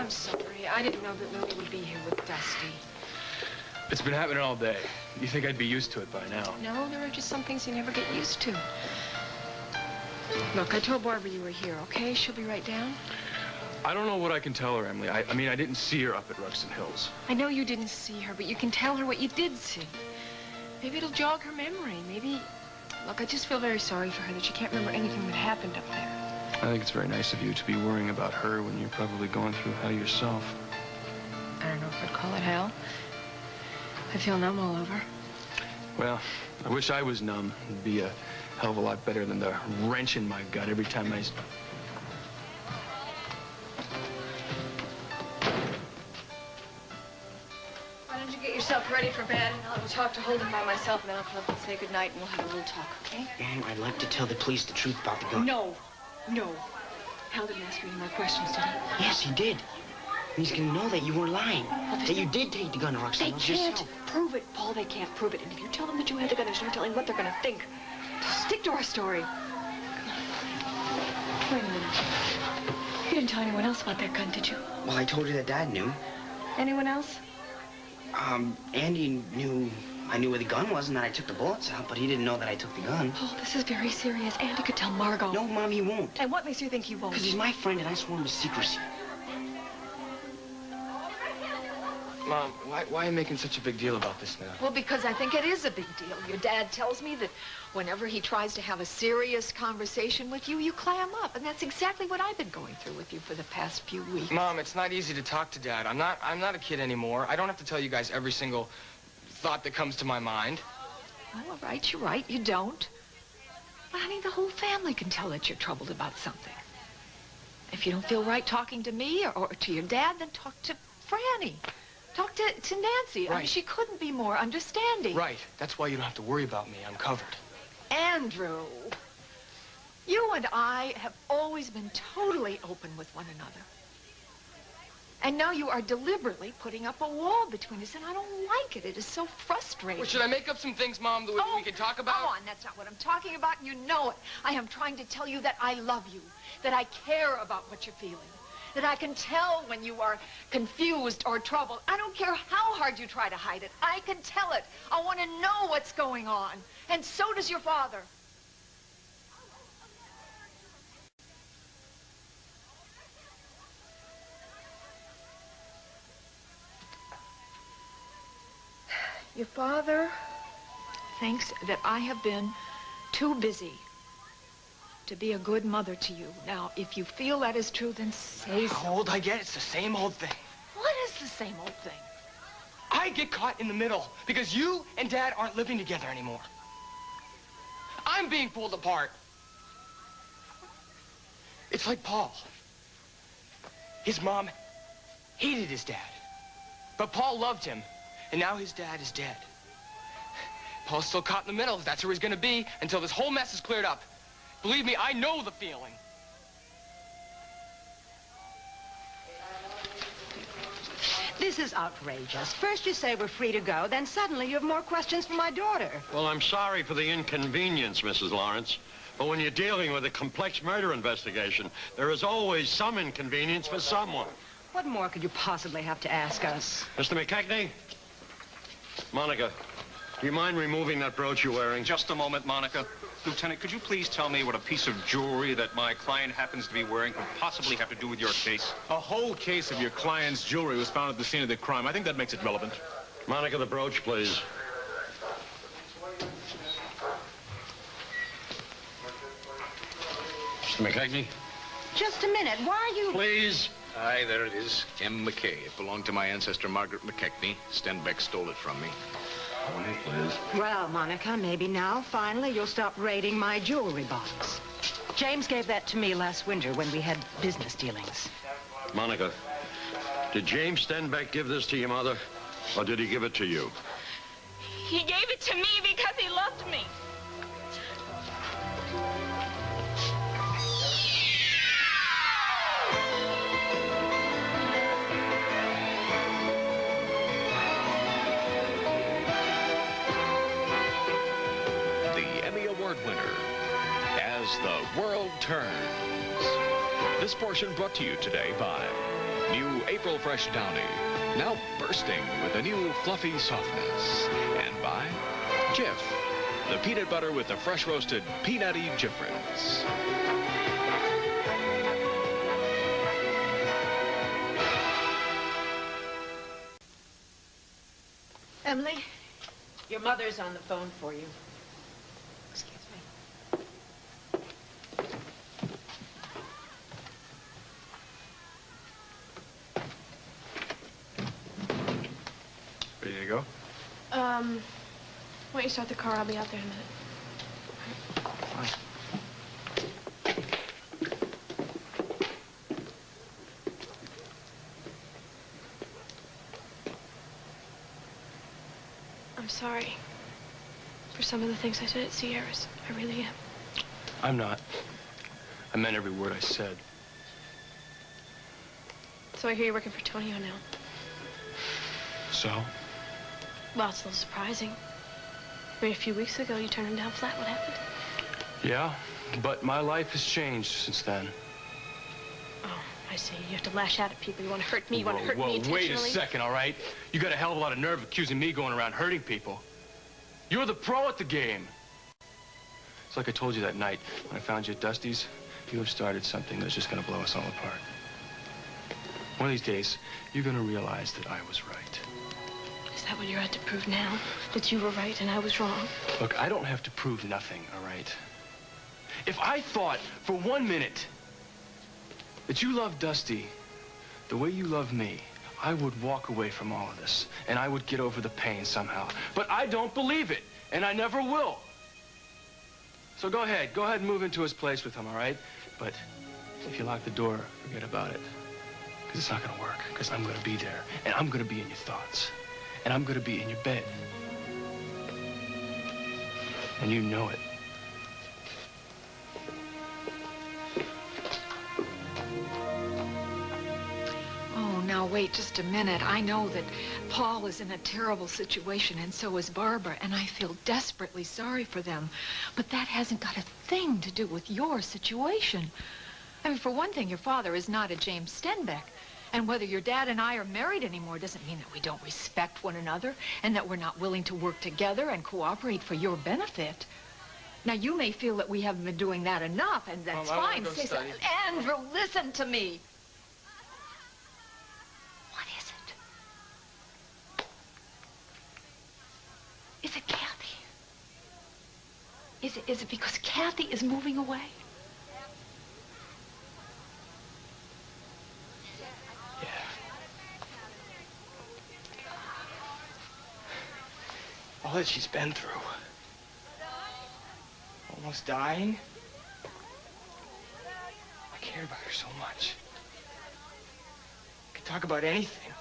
I'm sorry. I didn't know that Lily would be here with Dusty. It's been happening all day. You think I'd be used to it by now? No, there are just some things you never get used to. Look, I told Barbara you were here, okay? She'll be right down. I don't know what I can tell her, Emily. I mean, I didn't see her up at Ruxton Hills. I know you didn't see her, but you can tell her what you did see. Maybe it'll jog her memory. Maybe... Look, I just feel very sorry for her that she can't remember anything that happened up there. I think it's very nice of you to be worrying about her when you're probably going through hell yourself. I don't know if I'd call it hell. I feel numb all over. Well, I wish I was numb. It'd be a hell of a lot better than the wrench in my gut every time I... Why don't you get yourself ready for bed, and I'll talk to Holden by myself, and then I'll come up and say goodnight, and we'll have a little talk, okay? Anne, I'd like to tell the police the truth about the gun. No. No. Hal didn't ask you any more questions, did he? Yes, he did. He's gonna know that you were lying. That you did take the gun to Ruxton Hills yourself. They can't prove it, Paul. They can't prove it. And if you tell them that you had the gun, there's no telling what they're gonna think. Stick to our story. Wait a minute. You didn't tell anyone else about that gun, did you? Well, I told you that Dad knew. Anyone else? Andy knew I knew where the gun was and that I took the bullets out, but he didn't know that I took the gun. Oh, this is very serious. Andy could tell Margot. No, Mom, he won't. And what makes you think he won't? Because he's my friend and I swore him to secrecy. Mom, why are you making such a big deal about this now? Well, because I think it is a big deal. Your dad tells me that whenever he tries to have a serious conversation with you, you clam up. And that's exactly what I've been going through with you for the past few weeks. Mom, it's not easy to talk to Dad. I'm not a kid anymore. I don't have to tell you guys every single thought that comes to my mind. Well, all right, you're right. You don't. But, honey, the whole family can tell that you're troubled about something. If you don't feel right talking to me or to your dad, then talk to Franny. Talk to Nancy. Right. I mean, she couldn't be more understanding. Right. That's why you don't have to worry about me. I'm covered. Andrew, you and I have always been totally open with one another. And now you are deliberately putting up a wall between us, and I don't like it. It is so frustrating. Well, should I make up some things, Mom, that we can talk about? Come on, that's not what I'm talking about, and you know it. I am trying to tell you that I love you, that I care about what you're feeling, that I can tell when you are confused or troubled. I don't care how hard you try to hide it. I can tell it. I want to know what's going on, and so does your father. Your father thinks that I have been too busy to be a good mother to you. Now, if you feel that is true, then say so. Old, I get it. It's the same old thing. What is the same old thing? I get caught in the middle because you and Dad aren't living together anymore. I'm being pulled apart. It's like Paul. His mom hated his dad, but Paul loved him. And now his dad is dead. Paul's still caught in the middle. That's where he's gonna be until this whole mess is cleared up. Believe me, I know the feeling. This is outrageous. First you say we're free to go, then suddenly you have more questions for my daughter. Well, I'm sorry for the inconvenience, Mrs. Lawrence. But when you're dealing with a complex murder investigation, there is always some inconvenience for someone. What more could you possibly have to ask us? Mr. McKechnie? Monica, do you mind removing that brooch you're wearing? Just a moment, Monica. Lieutenant, could you please tell me what a piece of jewelry that my client happens to be wearing could possibly have to do with your case? A whole case of your client's jewelry was found at the scene of the crime. I think that makes it relevant. Monica, the brooch, please. Mr. McKechnie? Just a minute. Why are you... Please. Aye, there it is. M. McKay. It belonged to my ancestor, Margaret McKechnie. Stenbeck stole it from me. Money, please. Well, Monica, maybe now, finally, you'll stop raiding my jewelry box. James gave that to me last winter when we had business dealings. Monica, did James Stenbeck give this to your mother, or did he give it to you? He gave it to me because he loved me. The World Turns. This portion brought to you today by New April Fresh Downy, now bursting with a new fluffy softness. And by Jif, the peanut butter with the fresh roasted peanutty difference. Emily, your mother's on the phone for you. Excuse me. Ready to go? Why don't you start the car? I'll be out there in a minute. Fine. I'm sorry for some of the things I said at Sierra's. I really am. I'm not. I meant every word I said. So I hear you're working for Tonio now. So? Well, it's a little surprising. I mean, a few weeks ago, you turned him down flat. What happened? Yeah, but my life has changed since then. Oh, I see. You have to lash out at people. You want to hurt me. You want to hurt me intentionally. Wait a second, all right? You got a hell of a lot of nerve accusing me going around hurting people. You're the pro at the game. It's like I told you that night when I found you at Dusty's. You have started something that's just going to blow us all apart. One of these days, you're going to realize that I was right. Is that what you're out to prove now? That you were right and I was wrong? Look, I don't have to prove nothing, all right? If I thought for 1 minute that you love Dusty the way you love me, I would walk away from all of this, and I would get over the pain somehow. But I don't believe it, and I never will. So go ahead and move into his place with him, all right? But if you lock the door, forget about it. Because it's not going to work, because I'm going to be there, and I'm going to be in your thoughts, and I'm going to be in your bed. And you know it. Oh, now wait just a minute. I know that Paul is in a terrible situation, and so is Barbara, and I feel desperately sorry for them. But that hasn't got a thing to do with your situation. I mean, for one thing, your father is not a James Stenbeck. And whether your dad and I are married anymore doesn't mean that we don't respect one another and that we're not willing to work together and cooperate for your benefit. Now, you may feel that we haven't been doing that enough, and that's Mom, I fine. wanna go study. Andrew, listen to me. What is it? Is it Kathy? Is it because Kathy is moving away? All that she's been through. Almost dying. I care about her so much. I could talk about anything.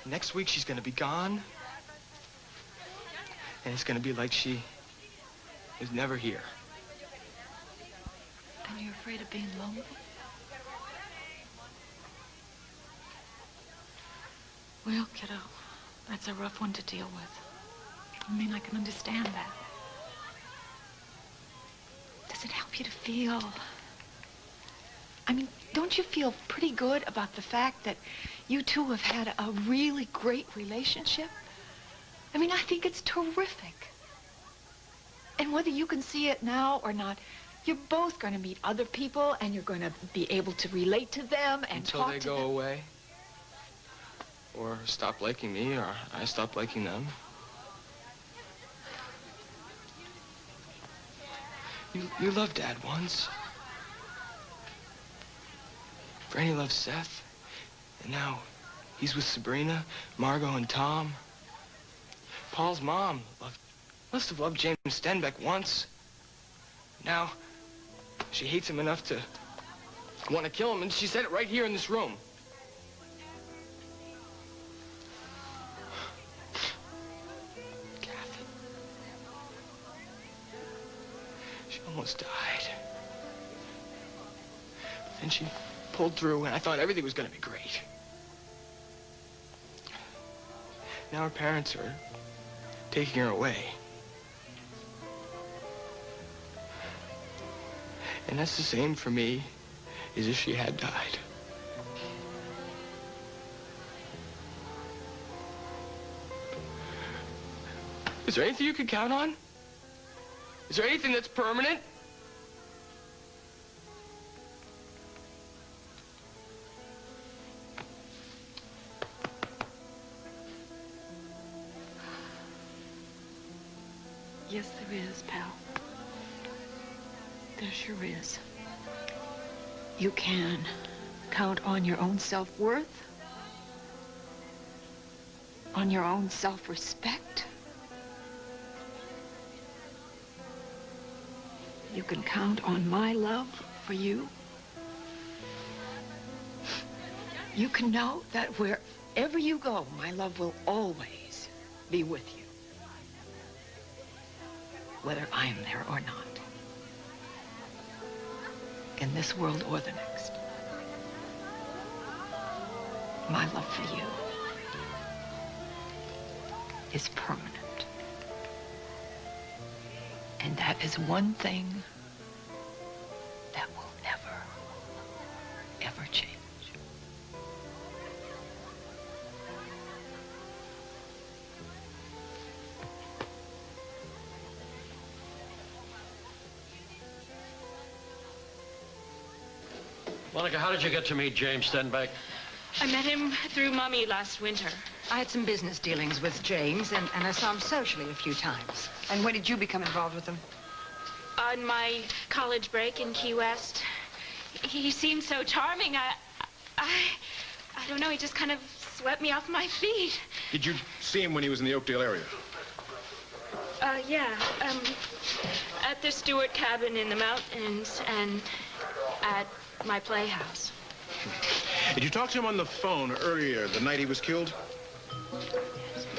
Next week, she's gonna be gone. And it's gonna be like she was never here. And you're afraid of being lonely? Well, kiddo, that's a rough one to deal with. I mean, I can understand that. Does it help you to feel? I mean, don't you feel pretty good about the fact that you two have had a really great relationship? I mean, I think it's terrific. And whether you can see it now or not, you're both going to meet other people and you're going to be able to relate to them and Until talk they to go them. away. Or stop liking me, or I stop liking them. You loved Dad once. Granny loved Seth. And now he's with Sabrina, Margot, and Tom. Paul's mom must have loved James Stenbeck once. Now she hates him enough to want to kill him, and she said it right here in this room. Almost died. Then she pulled through, and I thought everything was going to be great. Now her parents are taking her away. And that's the same for me as if she had died. there anything you can count on? Is there anything that's permanent? Yes, there is, pal. There sure is. You can count on your own self-worth, on your own self-respect. You can count on my love for you. You can know that wherever you go, my love will always be with you, whether I am there or not, in this world or the next. My love for you is permanent. And that is one thing that will never, ever change. Monica, how did you get to meet James Stenbeck? I met him through Mummy last winter. I had some business dealings with James, and I saw him socially a few times. And when did you become involved with him? On my college break in Key West. He seemed so charming. I don't know, he just kind of swept me off my feet. Did you see him when he was in the Oakdale area? Yeah, at the Stewart cabin in the mountains and at my playhouse. Did you talk to him on the phone earlier, the night he was killed?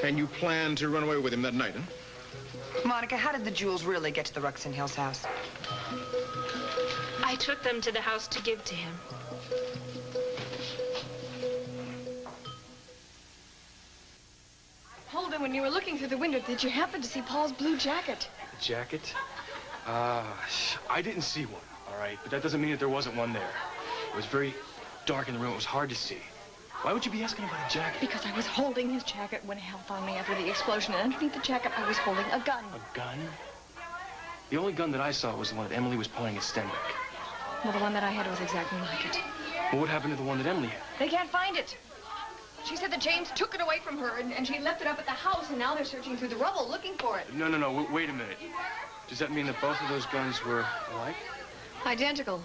And you planned to run away with him that night, huh? Monica, how did the jewels really get to the Ruxton Hills house? I took them to the house to give to him. Holden, when you were looking through the window, did you happen to see Paul's blue jacket? The jacket? I didn't see one, all right? But that doesn't mean that there wasn't one there. It was very dark in the room. It was hard to see. Why would you be asking about a jacket? Because I was holding his jacket when Hal found me after the explosion, and underneath the jacket, I was holding a gun. A gun? The only gun that I saw was the one that Emily was pointing at Stenbeck. Well, the one that I had was exactly like it. Well, what happened to the one that Emily had? They can't find it. She said that James took it away from her, and she left it up at the house, and now they're searching through the rubble looking for it. No, wait a minute. Does that mean that both of those guns were alike? Identical.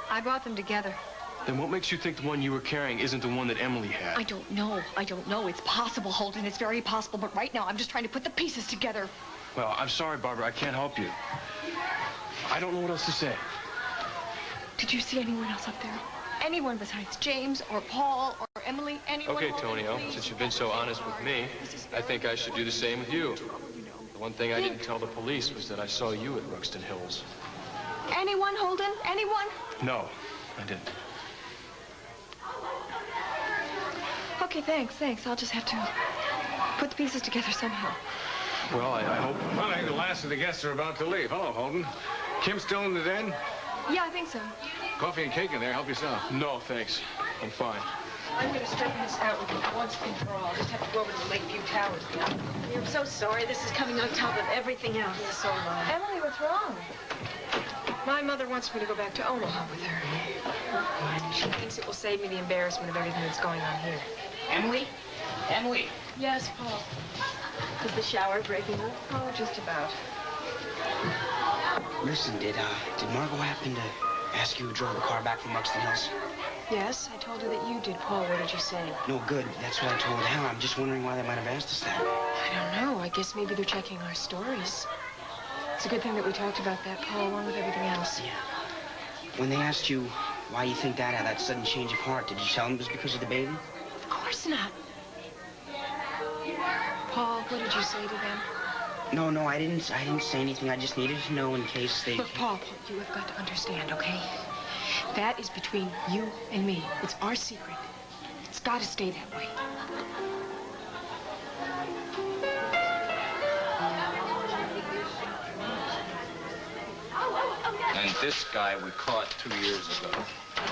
I brought them together. Then what makes you think the one you were carrying isn't the one that Emily had? I don't know. It's possible, Holden. It's very possible, but right now I'm just trying to put the pieces together. Well, I'm sorry, Barbara. I can't help you. I don't know what else to say. Did you see anyone else up there? Anyone besides James or Paul or Emily? Anyone? Okay, Tonio, since you've been so honest with me, I think I should do the same with you. The one thing I didn't tell the police was that I saw you at Ruxton Hills. Anyone, Holden? Anyone? No, I didn't. Okay, thanks. I'll just have to put the pieces together somehow. Well, I hope... Well, I think the last of the guests are about to leave. Hello, Holden. Kim still in the den? Yeah, I think so. Coffee and cake in there. Help yourself. No, thanks. I'm fine. I'm going to straighten this out with you once and for all. Just have to go over to the Lakeview Towers. I'm so sorry. This is coming on top of everything else. Yes, so am I. Emily, what's wrong? My mother wants me to go back to Omaha with her. She thinks it will save me the embarrassment of everything that's going on here. Emily? Emily? Yes, Paul. Is the shower breaking up? Oh, just about. Listen, did Margot happen to ask you who drove the car back from Ruxton Hills? Yes, I told her that you did, Paul. What did you say? No, good. That's what I told Hal. I'm just wondering why they might have asked us that. I don't know. I guess maybe they're checking our stories. It's a good thing that we talked about that, Paul, along with everything else. Yeah. When they asked you why you think that had that sudden change of heart, did you tell them it was because of the baby? Of course not. Paul, what did you say to them? No, I didn't say anything. I just needed to know in case they... Look, Paul, you have got to understand, okay? That is between you and me. It's our secret. It's got to stay that way. And this guy we caught 2 years ago.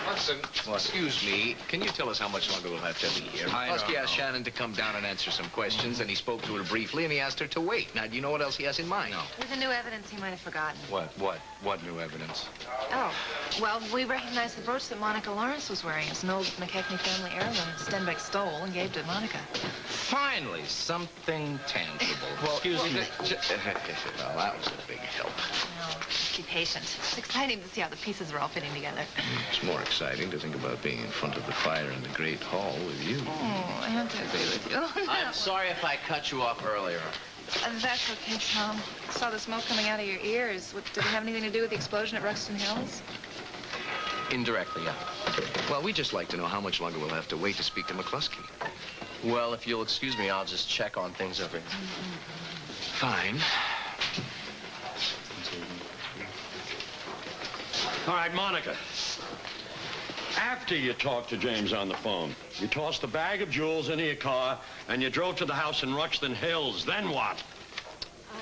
Listen, excuse me. Can you tell us how much longer we'll have to be here? Muskie asked Shannon to come down and answer some questions, and he spoke to her briefly, and he asked her to wait. Now, do you know what else he has in mind? No. With the new evidence he might have forgotten. What new evidence? Oh, well, we recognize the brooch that Monica Lawrence was wearing. It's an old McKechnie family heirloom Stenbeck stole and gave to Monica. Finally, something tangible. Well, excuse me. Well, that was a big help. No, be patient. It's exciting to see how the pieces are all fitting together. It's more exciting to think about being in front of the fire in the Great Hall with you. Oh, I have to agree with you. I'm sorry if I cut you off earlier. That's okay, Tom. I saw the smoke coming out of your ears. Did it have anything to do with the explosion at Ruxton Hills? Indirectly, yeah. Well, we'd just like to know how much longer we'll have to wait to speak to McCluskey. Well, if you'll excuse me, I'll just check on things over here. Fine. All right, Monica. After you talked to James on the phone, you tossed the bag of jewels into your car, and you drove to the house in Ruxton Hills. Then what?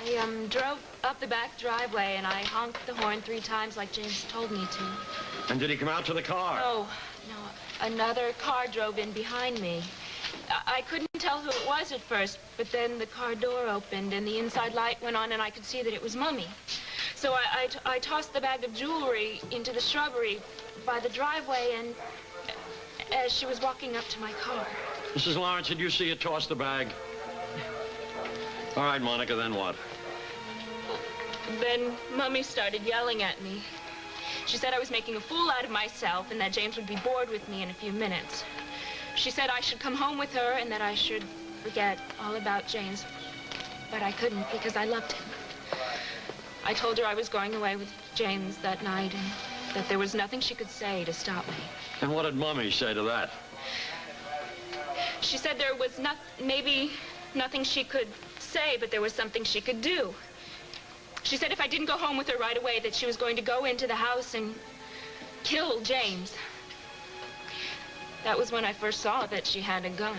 I drove up the back driveway, and I honked the horn 3 times like James told me to. And did he come out to the car? No. Another car drove in behind me. I couldn't tell who it was at first, but then the car door opened, and the inside light went on, and I could see that it was Mummy. So I tossed the bag of jewelry into the shrubbery by the driveway, and as she was walking up to my car. Mrs. Lawrence, did you see her toss the bag? All right, Monica, then what? Then Mummy started yelling at me. She said I was making a fool out of myself and that James would be bored with me in a few minutes. She said I should come home with her and that I should forget all about James. But I couldn't because I loved him. I told her I was going away with James that night and that there was nothing she could say to stop me. And what did Mummy say to that? She said there was maybe nothing she could say, but there was something she could do. She said if I didn't go home with her right away, that she was going to go into the house and kill James. That was when I first saw that she had a gun.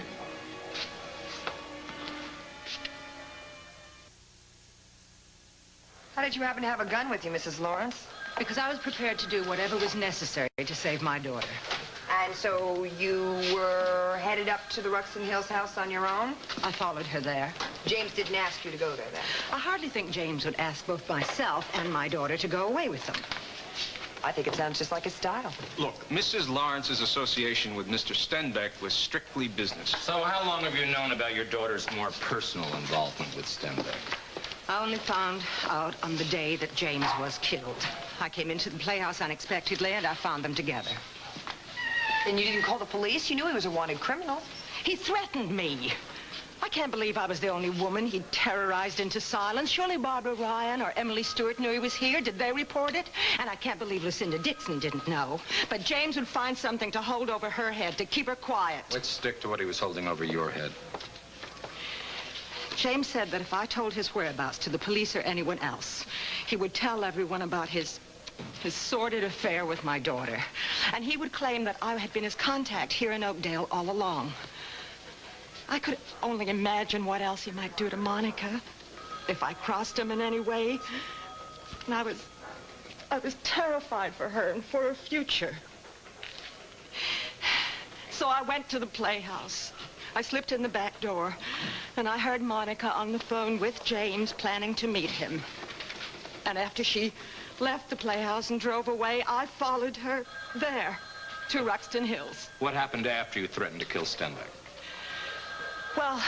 How did you happen to have a gun with you, Mrs. Lawrence? Because I was prepared to do whatever was necessary to save my daughter. And so you were headed up to the Ruxton Hills house on your own? I followed her there. James didn't ask you to go there, then? I hardly think James would ask both myself and my daughter to go away with them. I think it sounds just like his style. Look, Mrs. Lawrence's association with Mr. Stenbeck was strictly business. So how long have you known about your daughter's more personal involvement with Stenbeck? I only found out on the day that James was killed. I came into the playhouse unexpectedly, and I found them together. And you didn't call the police? You knew he was a wanted criminal. He threatened me. I can't believe I was the only woman he'd terrorized into silence. Surely Barbara Ryan or Emily Stewart knew he was here. Did they report it? And I can't believe Lucinda Dixon didn't know. But James would find something to hold over her head, to keep her quiet. Let's stick to what he was holding over your head. James said that if I told his whereabouts to the police or anyone else, he would tell everyone about his sordid affair with my daughter. And he would claim that I had been his contact here in Oakdale all along. I could only imagine what else he might do to Monica if I crossed him in any way. And I was terrified for her and for her future. So I went to the playhouse. I slipped in the back door, and I heard Monica on the phone with James planning to meet him. And after she left the playhouse and drove away, I followed her there to Ruxton Hills. What happened after you threatened to kill Stenbeck? Well,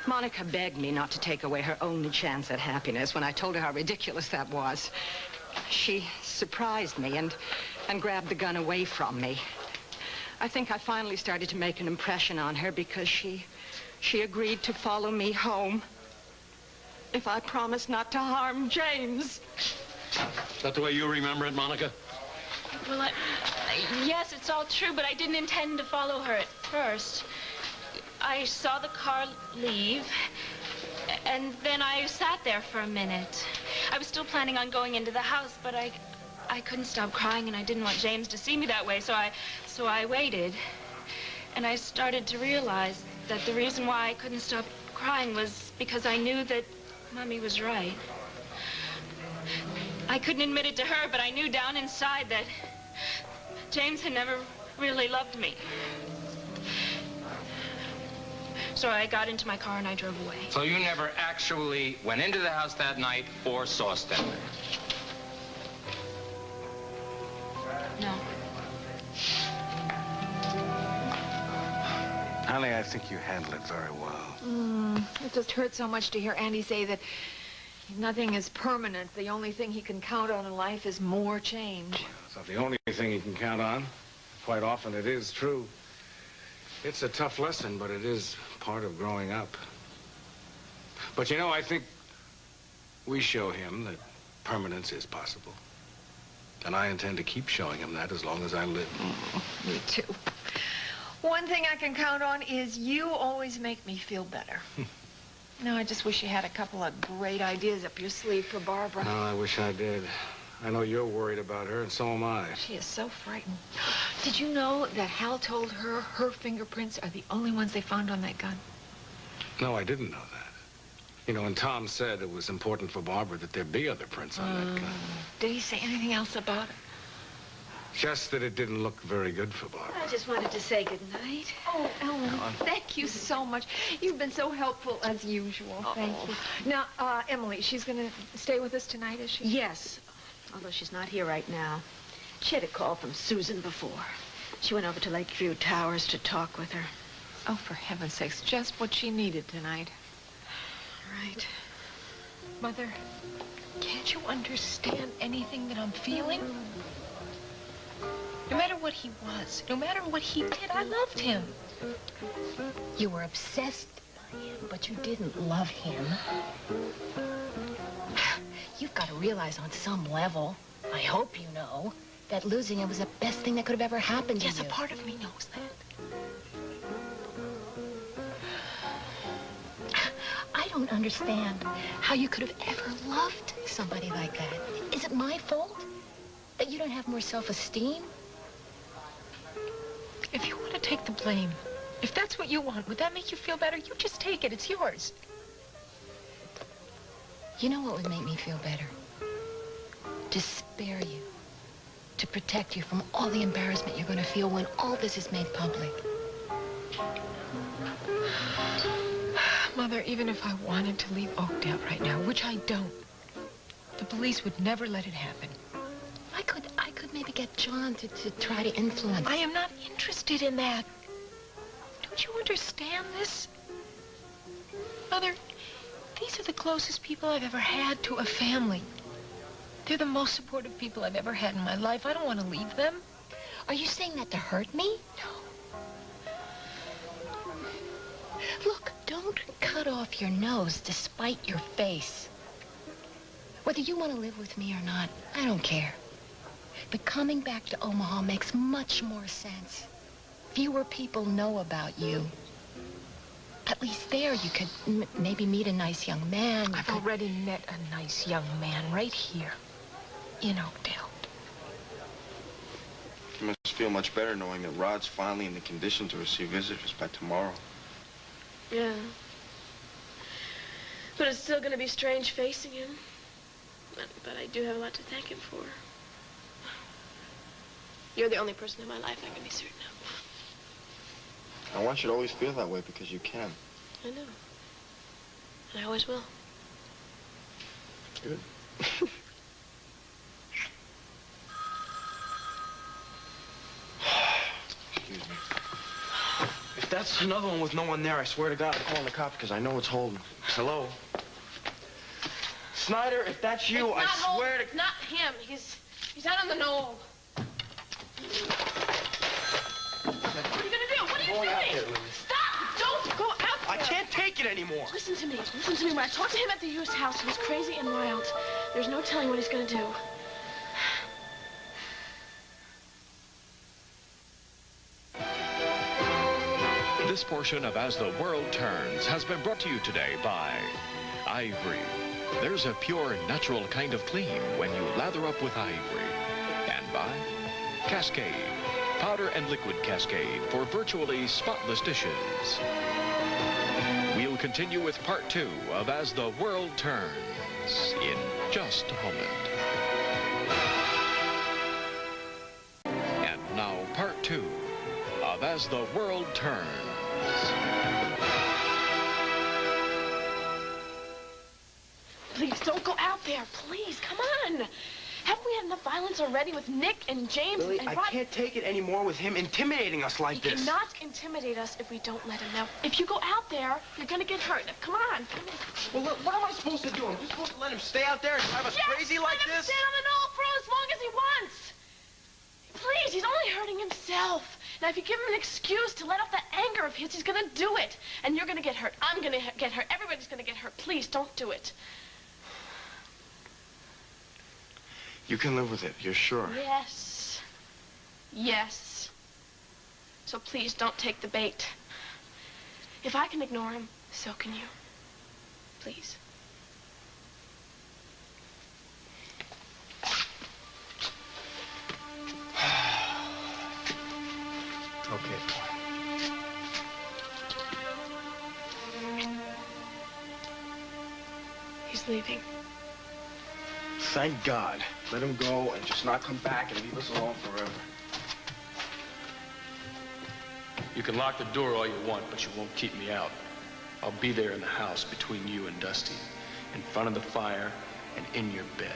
Monica begged me not to take away her only chance at happiness. When I told her how ridiculous that was, she surprised me and grabbed the gun away from me. I think I finally started to make an impression on her because she agreed to follow me home if I promised not to harm James. Is that the way you remember it, Monica? Well, yes, it's all true, but I didn't intend to follow her at first. I saw the car leave, and then I sat there for a minute. I was still planning on going into the house, but I couldn't stop crying, and I didn't want James to see me that way, so I waited. And I started to realize that the reason why I couldn't stop crying was because I knew that Mummy was right. I couldn't admit it to her, but I knew down inside James had never really loved me. So I got into my car and I drove away. So you never actually went into the house that night or saw Stender? No. Honey, I think you handled it very well. It just hurts so much to hear Andy say that nothing is permanent. The only thing he can count on in life is more change. It's not the only thing he can count on. Quite often it is true. It's a tough lesson, but it is part of growing up. But you know, I think we show him that permanence is possible. And I intend to keep showing him that as long as I live. Me too. One thing I can count on is you always make me feel better. No, I just wish you had a couple of great ideas up your sleeve for Barbara. Oh, I wish I did. I know you're worried about her, and so am I. She is so frightened. Did you know that Hal told her her fingerprints are the only ones they found on that gun? No, I didn't know that. You know, and Tom said it was important for Barbara that there be other prints on that gun. Did he say anything else about it? Just that it didn't look very good for Barbara. I just wanted to say goodnight. Oh, Ellen, thank you so much. You've been so helpful as usual. Thank you. Now, Emily, she's going to stay with us tonight, is she? Yes, although she's not here right now. She had a call from Susan before. She went over to Lakeview Towers to talk with her. Oh, for heaven's sakes, just what she needed tonight. Right. Mother, can't you understand anything that I'm feeling? No matter what he was, no matter what he did, I loved him. You were obsessed by him, but you didn't love him. You've got to realize on some level, I hope you know, that losing him was the best thing that could have ever happened to you. Yes, a part of me knows that. I don't understand how you could have ever loved somebody like that. Is it my fault that you don't have more self-esteem? If you want to take the blame, if that's what you want, would that make you feel better? You just take it. It's yours. You know what would make me feel better? To spare you. To protect you from all the embarrassment you're going to feel when all this is made public. Mother, even if I wanted to leave Oakdale right now, which I don't, the police would never let it happen. I could maybe get John to try to influence. I am not interested in that. Don't you understand this? Mother, these are the closest people I've ever had to a family. They're the most supportive people I've ever had in my life. I don't want to leave them. Are you saying that to hurt me? No. Look, don't cut off your nose to spite your face. Whether you want to live with me or not, I don't care. But coming back to Omaha makes much more sense. Fewer people know about you. At least there you could maybe meet a nice young man. I've already met a nice young man right here in Oakdale. You must feel much better knowing that Rod's finally in the condition to receive visitors by tomorrow. Yeah. But it's still going to be strange facing him. But I do have a lot to thank him for. You're the only person in my life I can be certain of. I want you to always feel that way because you can. I know. And I always will. Good. Excuse me. If that's another one with no one there, I swear to God, I'm calling the cops because I know it's Holden. Hello? Snyder, if that's you, I swear to... It's not him. He's out on the knoll. What are you gonna do? What are you doing? Stop! Don't go out there. I can't take it anymore. Listen to me. Listen to me. When I talked to him at the Hughes house, he was crazy and wild. There's no telling what he's gonna do. This portion of As the World Turns has been brought to you today by Ivory. There's a pure, natural kind of clean when you lather up with Ivory. And by Cascade. Powder and liquid Cascade for virtually spotless dishes. We'll continue with part 2 of As the World Turns in just a moment. And now 2 of As the World Turns. Please, don't go out there. Please, come on. Haven't we had enough violence already with Nick and James Lily, and I Rod? can't take it anymore with him intimidating us like He this. cannot intimidate us if we don't let him. Now, if you go out there, you're gonna get hurt. Now, come on, come in. Well, look, what am I supposed to do? I'm just supposed to let him stay out there and drive us crazy like let him this? sit on an old for as long as he wants. Please, he's only hurting himself. Now, if you give him an excuse to let off that anger of his, he's gonna do it. And you're gonna get hurt. I'm gonna get hurt. Everybody's gonna get hurt. Please, don't do it. You can live with it, you're sure? Yes. Yes. So please don't take the bait. If I can ignore him, so can you. Please. Okay. He's leaving. Thank God. Let him go and just not come back and leave us alone forever. You can lock the door all you want, but you won't keep me out. I'll be there in the house between you and Dusty, in front of the fire and in your bed.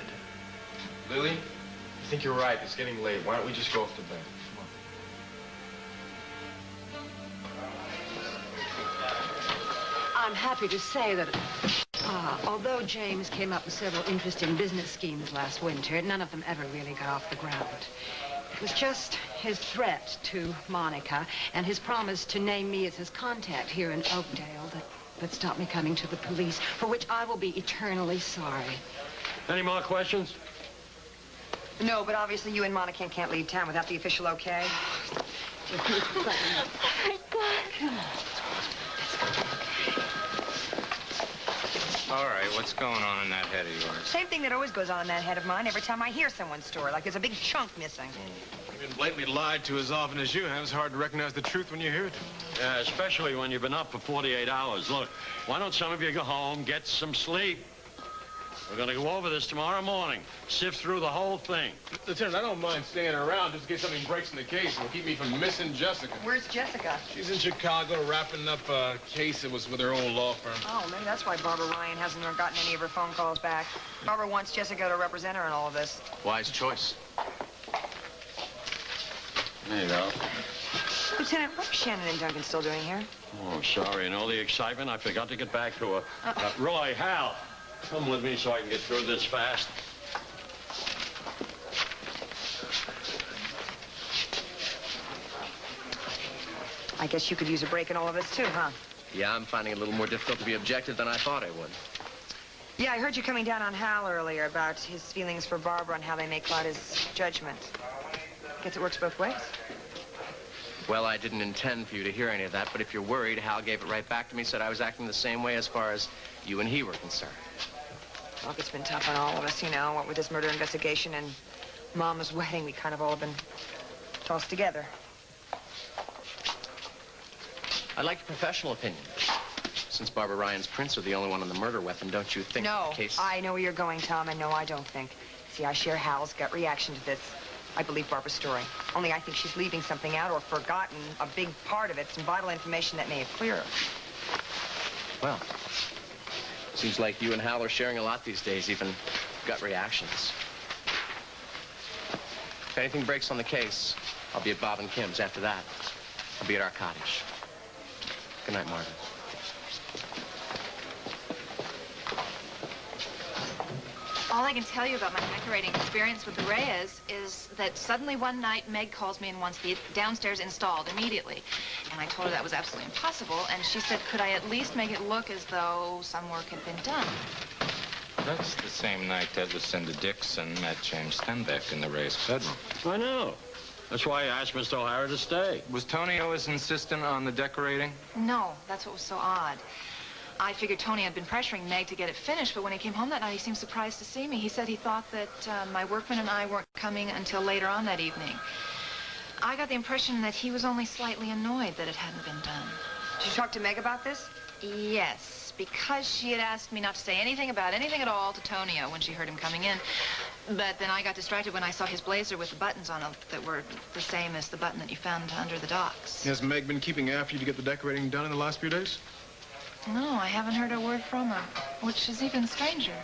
Lily, I think you're right. It's getting late. Why don't we just go off to bed? I'm happy to say that although James came up with several interesting business schemes last winter, none of them ever really got off the ground. It was just his threat to Monica and his promise to name me as his contact here in Oakdale that stopped me coming to the police, for which I will be eternally sorry. Any more questions? No, but obviously you and Monica can't leave town without the official okay. Oh, my God. Come on. All right, what's going on in that head of yours? Same thing that always goes on in that head of mine every time I hear someone's story, like there's a big chunk missing. You've been blatantly lied to as often as you have. It's hard to recognize the truth when you hear it. Yeah, especially when you've been up for 48 hours. Look, why don't some of you go home, get some sleep? We're going to go over this tomorrow morning, sift through the whole thing. Lieutenant, I don't mind staying around just in case something breaks in the case. It'll keep me from missing Jessica. Where's Jessica? She's in Chicago wrapping up a case that was with her old law firm. Oh, maybe that's why Barbara Ryan hasn't gotten any of her phone calls back. Barbara wants Jessica to represent her in all of this. Wise choice. There you go. Lieutenant, what are Shannon and Duncan still doing here? Oh, sorry. In all the excitement, I forgot to get back to her. Roy, Hal, come with me so I can get through this fast. I guess you could use a break in all of this, too, huh? Yeah, I'm finding it a little more difficult to be objective than I thought I would. Yeah, I heard you coming down on Hal earlier about his feelings for Barbara and how they may cloud his judgment. Guess it works both ways. Well, I didn't intend for you to hear any of that, but if you're worried, Hal gave it right back to me, said I was acting the same way as far as you and he were concerned. Look, it's been tough on all of us, you know, what with this murder investigation and Mama's wedding. We kind of all been tossed together. I'd like a professional opinion. Since Barbara Ryan's prints are the only one on the murder weapon, don't you think No, the case... I know where you're going, Tom, and no, I don't think. See, I share Hal's gut reaction to this. I believe Barbara's story. Only I think she's leaving something out or forgotten a big part of it, some vital information that may have cleared her. Well, seems like you and Hal are sharing a lot these days, even gut reactions. If anything breaks on the case, I'll be at Bob and Kim's. After that, I'll be at our cottage. Good night, Marvin. All I can tell you about my decorating experience with the Reyes is that suddenly one night Meg calls me and wants the downstairs installed immediately. And I told her that was absolutely impossible, and she said, could I at least make it look as though some work had been done? That's the same night that Lucinda Dixon met James Stenbeck in the Reyes' bedroom. I know. That's why I asked Mr. O'Hara to stay. Was Tony always insistent on the decorating? No, that's what was so odd. I figured Tony had been pressuring Meg to get it finished, but when he came home that night, he seemed surprised to see me. He said he thought that my workman and I weren't coming until later on that evening. I got the impression that he was only slightly annoyed that it hadn't been done. Did you talk to Meg about this? Yes, because she had asked me not to say anything about anything at all to Tonio when she heard him coming in. But then I got distracted when I saw his blazer with the buttons on it that were the same as the button that you found under the docks. Has Meg been keeping after you to get the decorating done in the last few days? No, I haven't heard a word from her, which is even stranger.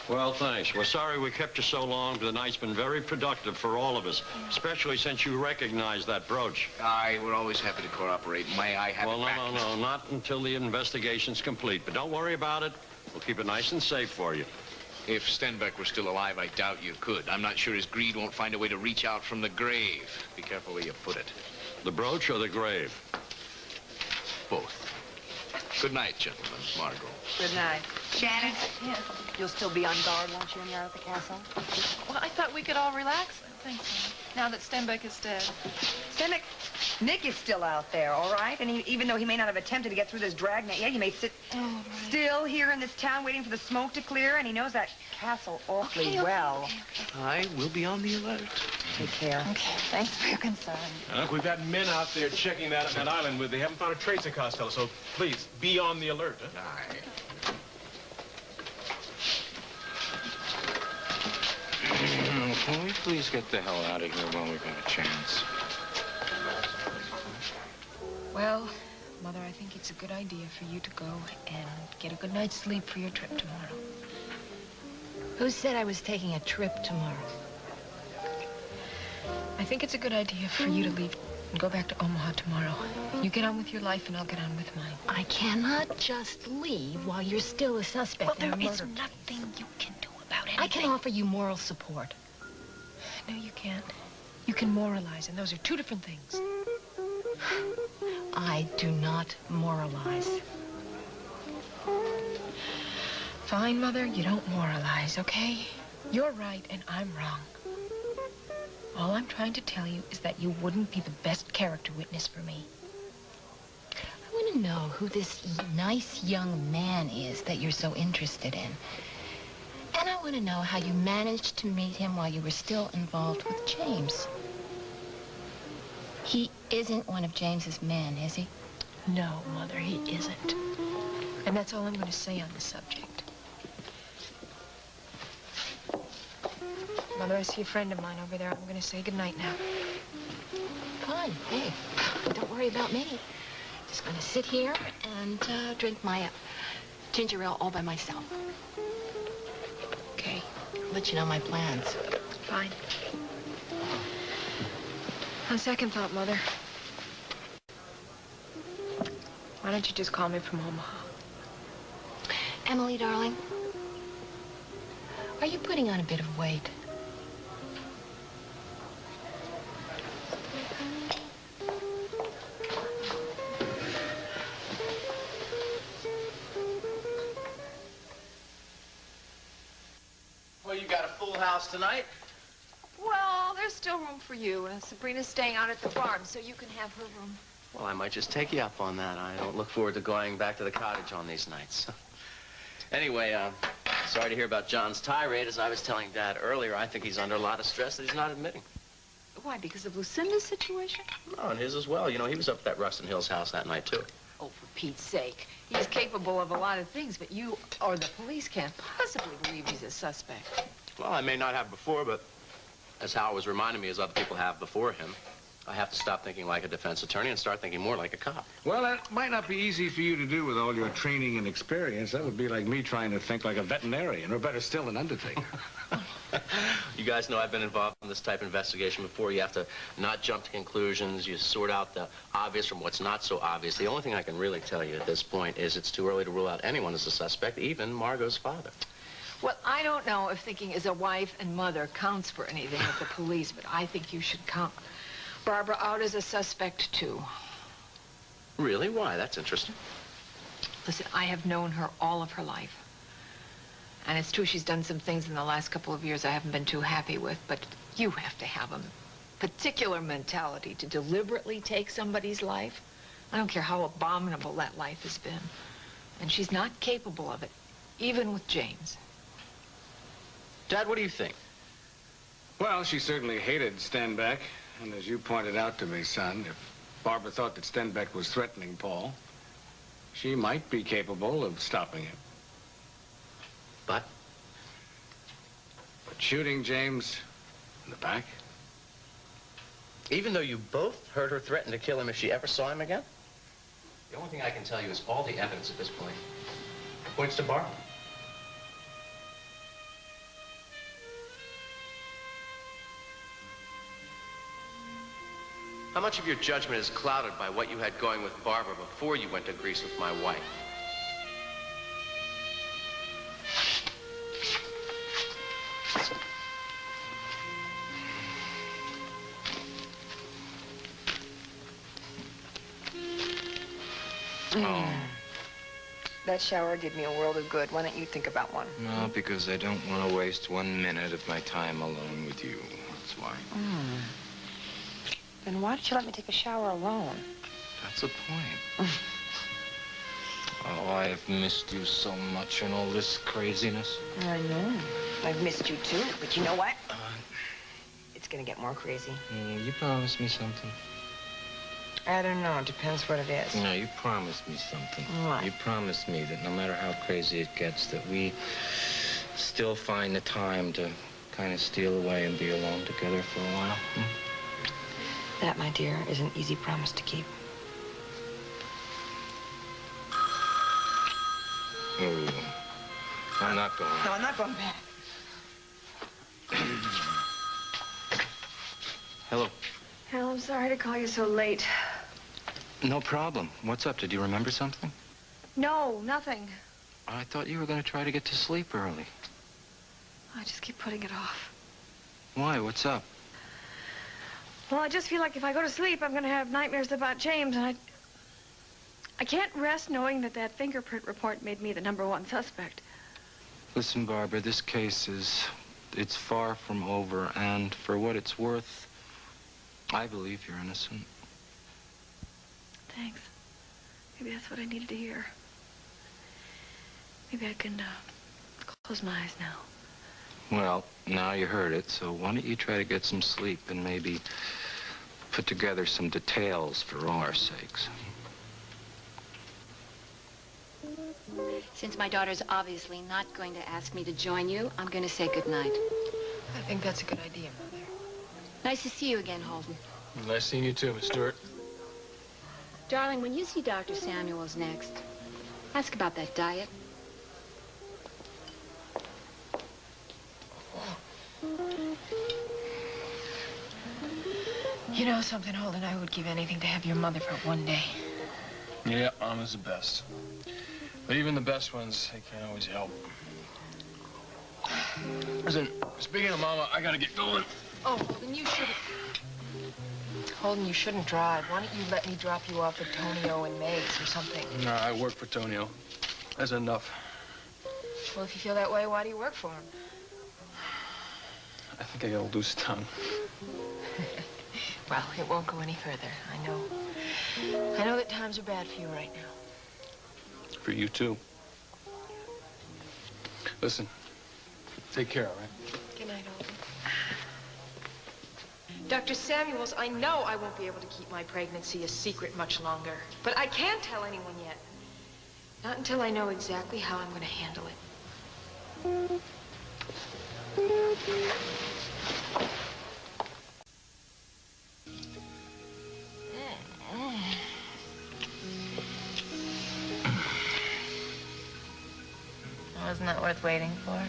Well, thanks. We're sorry we kept you so long, but the night's been very productive for all of us, especially since you recognized that brooch. Aye, we're always happy to cooperate. May I have it back? No, not until the investigation's complete. But don't worry about it. We'll keep it nice and safe for you. If Stenbeck were still alive, I doubt you could. I'm not sure his greed won't find a way to reach out from the grave. Be careful where you put it. The brooch or the grave? Both. Good night, gentlemen. Margot. Good night. Shannon? Yeah. You'll still be on guard, won't you, when you're at the castle? Well, I thought we could all relax. Thanks, now that Stenbeck is dead. Stenbeck, Nick is still out there, all right? And even though he may not have attempted to get through this dragnet yet, he may sit still here in this town waiting for the smoke to clear, and he knows that castle awfully well. I will be on the alert. Take care. Okay, thanks for your concern. Look, we've got men out there checking that island with. They haven't found a trace of Costello, so please, be on the alert, huh? Aye. Can we please get the hell out of here while we've got a chance? Well, Mother, I think it's a good idea for you to go and get a good night's sleep for your trip tomorrow. Who said I was taking a trip tomorrow? I think it's a good idea for you to leave and go back to Omaha tomorrow. You get on with your life and I'll get on with mine. I cannot just leave while you're still a suspect in a murder. Well, there is nothing you can do about anything. I can offer you moral support. No, you can't. You can moralize, and those are two different things. I do not moralize. Fine, Mother, you don't moralize, okay? You're right and I'm wrong. All I'm trying to tell you is that you wouldn't be the best character witness for me. I want to know who this nice young man is that you're so interested in. And I want to know how you managed to meet him while you were still involved with James. He isn't one of James's men, is he? No, Mother, he isn't. And that's all I'm going to say on the subject. Mother, I see a friend of mine over there. I'm going to say goodnight now. Fine. Hey, don't worry about me. Just going to sit here and drink my ginger ale all by myself. Okay. I'll let you know my plans. Fine. On second thought, Mother, why don't you just call me from Omaha? Emily, darling, are you putting on a bit of weight? Well, you got a full house tonight. Well, there's still room for you, and Sabrina's staying out at the farm, so you can have her room. Well, I might just take you up on that. I don't look forward to going back to the cottage on these nights. Anyway, sorry to hear about John's tirade. As I was telling Dad earlier, I think he's under a lot of stress that he's not admitting. Why, because of Lucinda's situation? No, and his as well. You know, he was up at that Ruston Hills house that night, too. Oh, for Pete's sake. He's capable of a lot of things, but you or the police can't possibly believe he's a suspect. Well, I may not have before, but as Howard was reminding me, as other people have before him, I have to stop thinking like a defense attorney and start thinking more like a cop. Well, that might not be easy for you to do with all your training and experience. That would be like me trying to think like a veterinarian, or better still, an undertaker. You guys know I've been involved in this type of investigation before. You have to not jump to conclusions. You sort out the obvious from what's not so obvious. The only thing I can really tell you at this point is it's too early to rule out anyone as a suspect, even Margot's father. Well, I don't know if thinking as a wife and mother counts for anything with the police, but I think you should count Barbara out as a suspect, too. Really? Why? That's interesting. Listen, I have known her all of her life. And it's true she's done some things in the last couple of years I haven't been too happy with, but you have to have a particular mentality to deliberately take somebody's life. I don't care how abominable that life has been. And she's not capable of it, even with James. Dad, what do you think? Well, she certainly hated Stenbeck. And as you pointed out to me, son, if Barbara thought that Stenbeck was threatening Paul, she might be capable of stopping him. But? But shooting James in the back? Even though you both heard her threaten to kill him if she ever saw him again? The only thing I can tell you is all the evidence at this point points to Barbara. How much of your judgment is clouded by what you had going with Barbara before you went to Greece with my wife? Oh. That shower did me a world of good. Why don't you think about one? No, because I don't want to waste 1 minute of my time alone with you. That's why. Then why don't you let me take a shower alone? That's the point. Oh, I have missed you so much in all this craziness. I know. I've missed you too, but you know what? It's gonna get more crazy. You promised me something. I don't know. It depends what it is. No, you promised me something. What? You promised me that no matter how crazy it gets, that we still find the time to kind of steal away and be alone together for a while. That, my dear, is an easy promise to keep. Ooh. I'm not going. No, I'm not going back. Hello. Hal, I'm sorry to call you so late. No problem. What's up? Did you remember something? No, nothing. I thought you were going to try to get to sleep early. I just keep putting it off. Why? What's up? Well, I just feel like if I go to sleep, I'm going to have nightmares about James, and I can't rest knowing that that fingerprint report made me the #1 suspect. Listen, Barbara, this case it's far from over, and for what it's worth, I believe you're innocent. Thanks. Maybe that's what I needed to hear. Maybe I can close my eyes now. Well, now you heard it, so why don't you try to get some sleep and maybe put together some details for all our sakes. Since my daughter's obviously not going to ask me to join you, I'm going to say goodnight. I think that's a good idea, Mother. Nice to see you again, Holden. Nice seeing you too, Miss Stewart. Darling, when you see Dr. Samuels next, ask about that diet. You know something, Holden? I would give anything to have your mother for one day. Yeah, Mama's the best. But even the best ones, they can't always help. Listen, speaking of Mama, I gotta get going. Oh, Holden, you shouldn't. Holden, you shouldn't drive. Why don't you let me drop you off at Tonio and Meg's or something? No, I work for Tonio. That's enough. Well, if you feel that way, why do you work for him? I think I got a loose tongue. Well, it won't go any further. I know. I know that times are bad for you right now. For you, too. Listen, take care, all right? Good night, Holden. Dr. Samuels, I know I won't be able to keep my pregnancy a secret much longer. But I can't tell anyone yet. Not until I know exactly how I'm going to handle it. Wasn't that worth waiting for?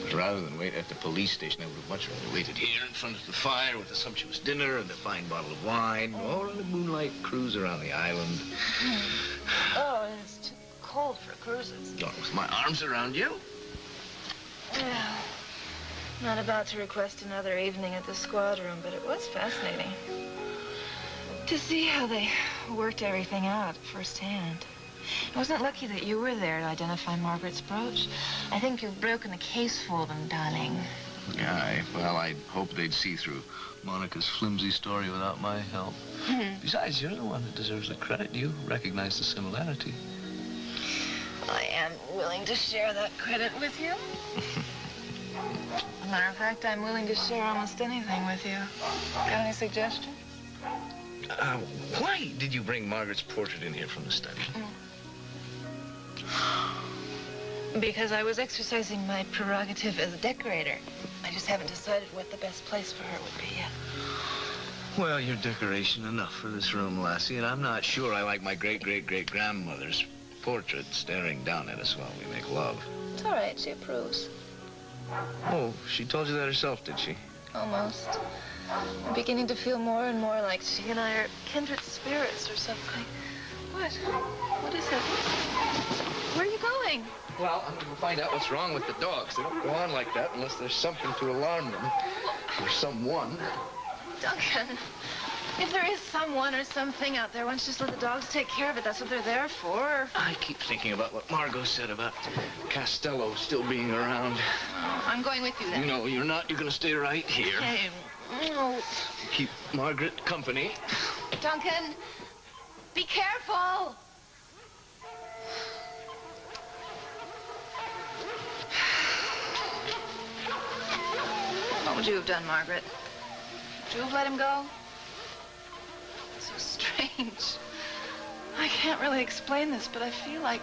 But rather than wait at the police station, I would have much rather waited here in front of the fire with a sumptuous dinner and a fine bottle of wine, or on a moonlight cruise around the island. Oh, it's too cold for cruises. Oh, with my arms around you. Yeah. Not about to request another evening at the squad room, but it was fascinating to see how they worked everything out firsthand. Wasn't it lucky that you were there to identify Margaret's brooch? I think you've broken the case for them, darling. Yeah, well, I'd hope they'd see through Monica's flimsy story without my help. Besides, you're the one that deserves the credit. You recognize the similarity. I am willing to share that credit with you. As a matter of fact, I'm willing to share almost anything with you. Got any suggestions? Why did you bring Margaret's portrait in here from the study? Because I was exercising my prerogative as a decorator. I just haven't decided what the best place for her would be yet. Well, you're decoration enough for this room, Lassie, and I'm not sure I like my great-great-great-grandmother's portrait staring down at us while we make love. It's all right. She approves. Oh, she told you that herself, did she? Almost. I'm beginning to feel more and more like she and I are kindred spirits or something. What? What is it? Where are you going? Well, I'm going to find out what's wrong with the dogs. They don't go on like that unless there's something to alarm them. Or someone. Duncan, if there is someone or something out there, why don't you just let the dogs take care of it? That's what they're there for. I keep thinking about what Margot said about Costello still being around. I'm going with you then. No, you're not. You're going to stay right here. Hey, no. Keep Margaret company. Duncan, be careful. What would you have done, Margaret? Would you have let him go? So strange. I can't really explain this, but I feel like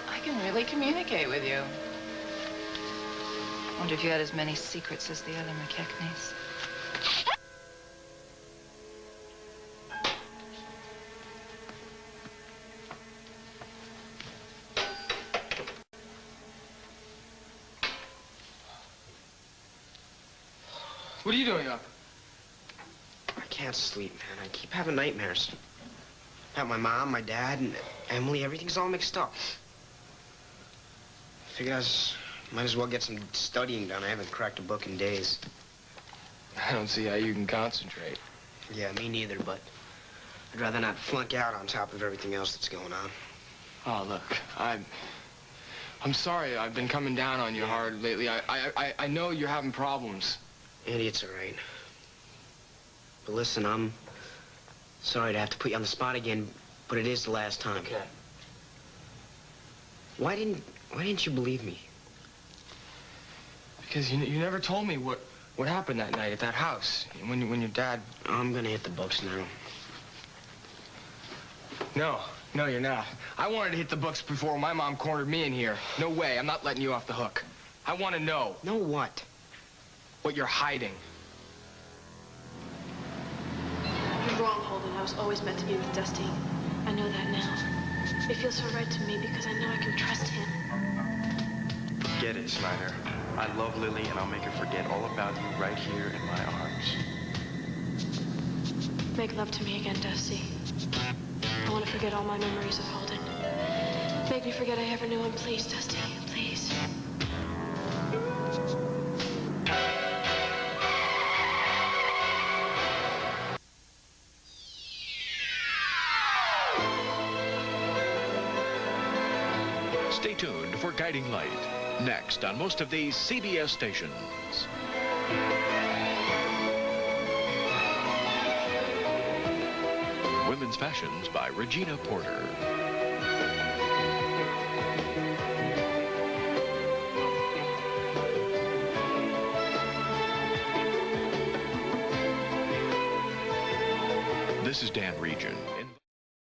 I can really communicate with you. Wonder if you had as many secrets as the other McKechnie's. What are you doing up? I can't sleep, man. I keep having nightmares. About my mom, my dad, and Emily. Everything's all mixed up. Figured might as well get some studying done. I haven't cracked a book in days. I don't see how you can concentrate. Yeah, me neither, but I'd rather not flunk out on top of everything else that's going on. Oh, look, I'm sorry I've been coming down on you hard lately. I know you're having problems. Andy, it's all right. But listen, I'm sorry to have to put you on the spot again, but it is the last time. Okay. Why didn't you believe me? Because you never told me what happened that night at that house when your dad... I'm gonna hit the books now. No, you're not. I wanted to hit the books before my mom cornered me in here. No way. I'm not letting you off the hook. I want to know. Know what? What you're hiding. You're wrong, Holden. I was always meant to be with Dusty. I know that now. It feels so right to me because I know I can trust him. Forget it, Snyder. I love Lily, and I'll make her forget all about you right here in my arms. Make love to me again, Dusty. I want to forget all my memories of Holden. Make me forget I ever knew him, please, Dusty. Please. Stay tuned for Guiding Light, next on most of these CBS stations. Women's Fashions by Regina Porter. This is Dan Regent.